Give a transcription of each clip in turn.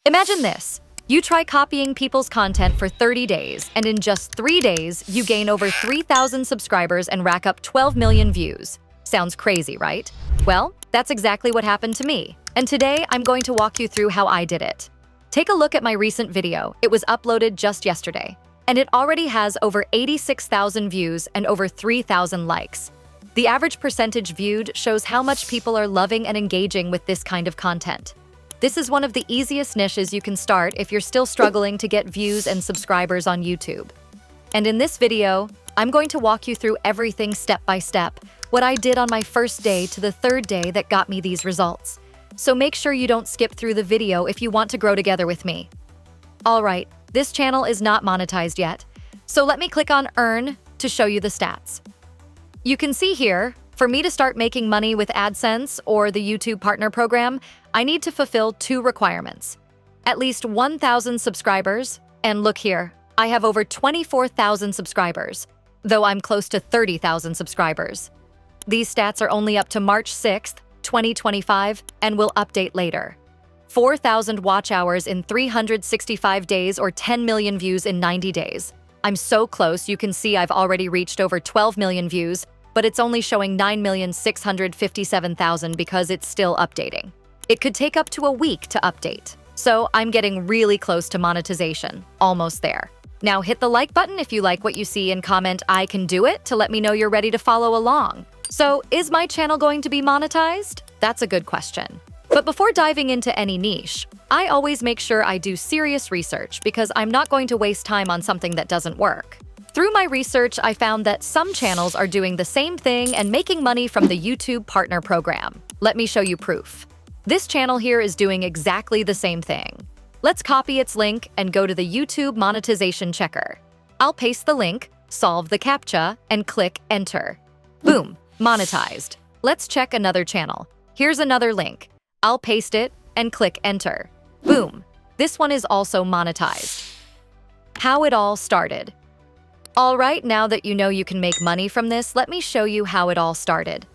Imagine this. You try copying people's content for 30 days, and in just 3 days, you gain over 3,000 subscribers and rack up 12 million views. Sounds crazy, right? Well, that's exactly what happened to me. And today, I'm going to walk you through how I did it. Take a look at my recent video. It was uploaded just yesterday, and it already has over 86,000 views and over 3,000 likes. The average percentage viewed shows how much people are loving and engaging with this kind of content. This is one of the easiest niches you can start if you're still struggling to get views and subscribers on YouTube. And in this video, I'm going to walk you through everything step by step, what I did on my first day to the third day that got me these results. So make sure you don't skip through the video if you want to grow together with me. Alright, this channel is not monetized yet, so let me click on Earn to show you the stats. You can see here, for me to start making money with AdSense or the YouTube Partner Program, I need to fulfill 2 requirements. At least 1,000 subscribers, and look here, I have over 24,000 subscribers, though I'm close to 30,000 subscribers. These stats are only up to March 6th, 2025, and will update later. 4,000 watch hours in 365 days or 10 million views in 90 days. I'm so close, you can see I've already reached over 12 million views, but it's only showing 9,657,000 because it's still updating. It could take up to a week to update. So I'm getting really close to monetization, almost there. Now hit the like button if you like what you see and comment "I can do it" to let me know you're ready to follow along. So is my channel going to be monetized? That's a good question. But before diving into any niche, I always make sure I do serious research because I'm not going to waste time on something that doesn't work. Through my research, I found that some channels are doing the same thing and making money from the YouTube Partner Program. Let me show you proof. This channel here is doing exactly the same thing. Let's copy its link and go to the YouTube Monetization checker. I'll paste the link, solve the CAPTCHA, and click Enter. Boom, monetized. Let's check another channel. Here's another link. I'll paste it and click Enter. Boom, this one is also monetized. How it all started. Alright, now that you know you can make money from this, let me show you how it all started.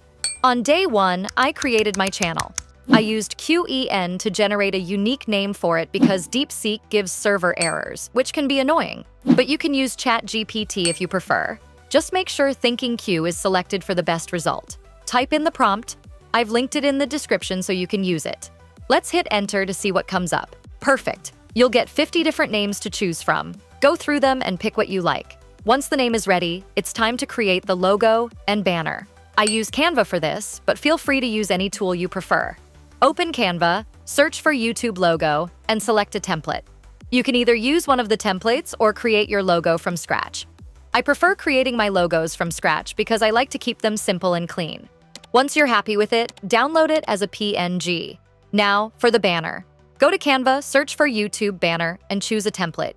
On day 1, I created my channel. I used QEN to generate a unique name for it because DeepSeek gives server errors, which can be annoying. But you can use ChatGPT if you prefer. Just make sure Thinking Q is selected for the best result. Type in the prompt. I've linked it in the description so you can use it. Let's hit Enter to see what comes up. Perfect. You'll get 50 different names to choose from. Go through them and pick what you like. Once the name is ready, it's time to create the logo and banner. I use Canva for this, but feel free to use any tool you prefer. Open Canva, search for YouTube logo, and select a template. You can either use one of the templates or create your logo from scratch. I prefer creating my logos from scratch because I like to keep them simple and clean. Once you're happy with it, download it as a PNG. Now, for the banner. Go to Canva, search for YouTube banner, and choose a template.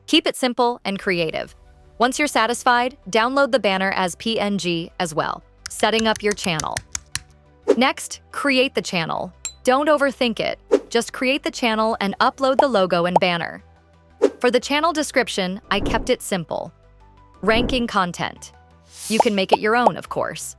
Keep it simple and creative. Once you're satisfied, download the banner as PNG as well. Setting up your channel. Next, create the channel. Don't overthink it. Just create the channel and upload the logo and banner. For the channel description, I kept it simple. Ranking content. You can make it your own, of course.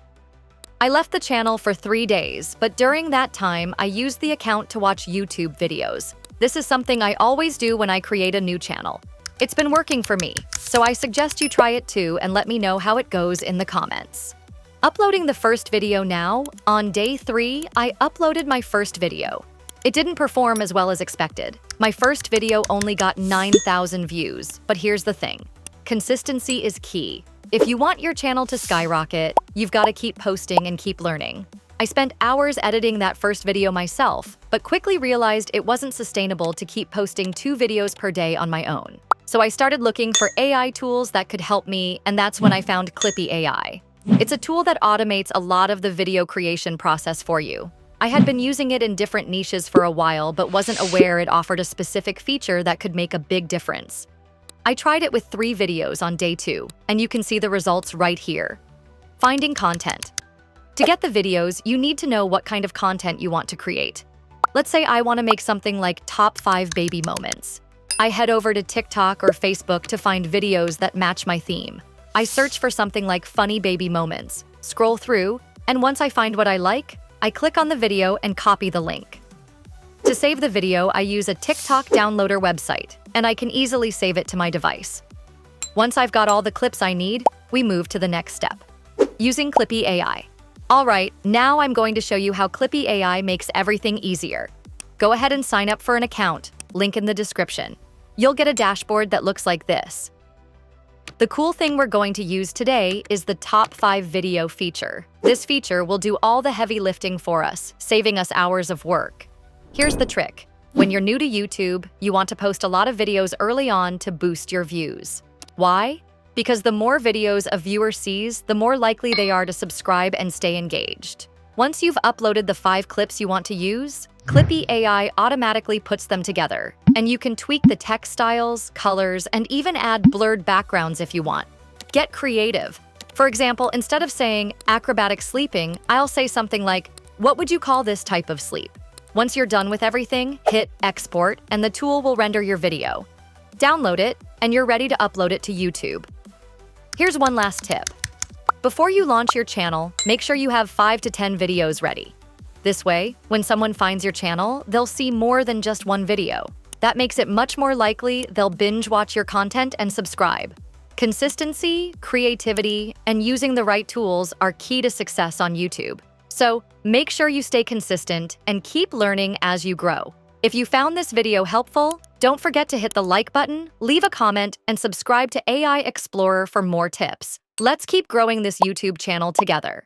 I left the channel for 3 days, but during that time, I used the account to watch YouTube videos. This is something I always do when I create a new channel. It's been working for me, so I suggest you try it too and let me know how it goes in the comments. Uploading the first video now, on day 3, I uploaded my first video. It didn't perform as well as expected. My first video only got 9,000 views, but here's the thing. Consistency is key. If you want your channel to skyrocket, you've got to keep posting and keep learning. I spent hours editing that first video myself, but quickly realized it wasn't sustainable to keep posting 2 videos per day on my own. So I started looking for AI tools that could help me, and that's when I found Clippy AI. It's a tool that automates a lot of the video creation process for you. I had been using it in different niches for a while, but wasn't aware it offered a specific feature that could make a big difference. I tried it with 3 videos on day 2, and you can see the results right here. Finding content. To get the videos, you need to know what kind of content you want to create. Let's say I want to make something like top 5 baby moments. I head over to TikTok or Facebook to find videos that match my theme. I search for something like funny baby moments, scroll through, and once I find what I like, I click on the video and copy the link. To save the video, I use a TikTok downloader website, and I can easily save it to my device. Once I've got all the clips I need, we move to the next step. Using Clippy AI. All right, now I'm going to show you how Clippy AI makes everything easier. Go ahead and sign up for an account, link in the description. You'll get a dashboard that looks like this. The cool thing we're going to use today is the top 5 video feature. This feature will do all the heavy lifting for us, saving us hours of work. Here's the trick. When you're new to YouTube, you want to post a lot of videos early on to boost your views. Why? Because the more videos a viewer sees, the more likely they are to subscribe and stay engaged. Once you've uploaded the 5 clips you want to use, Clippy AI automatically puts them together, and you can tweak the text styles, colors, and even add blurred backgrounds if you want. Get creative. For example, instead of saying acrobatic sleeping, I'll say something like, "What would you call this type of sleep?" Once you're done with everything, hit export, and the tool will render your video. Download it, and you're ready to upload it to YouTube. Here's one last tip. Before you launch your channel, make sure you have 5 to 10 videos ready. This way, when someone finds your channel, they'll see more than just one video. That makes it much more likely they'll binge watch your content and subscribe. Consistency, creativity, and using the right tools are key to success on YouTube. So make sure you stay consistent and keep learning as you grow. If you found this video helpful, don't forget to hit the like button, leave a comment, and subscribe to AI Explorer for more tips. Let's keep growing this YouTube channel together.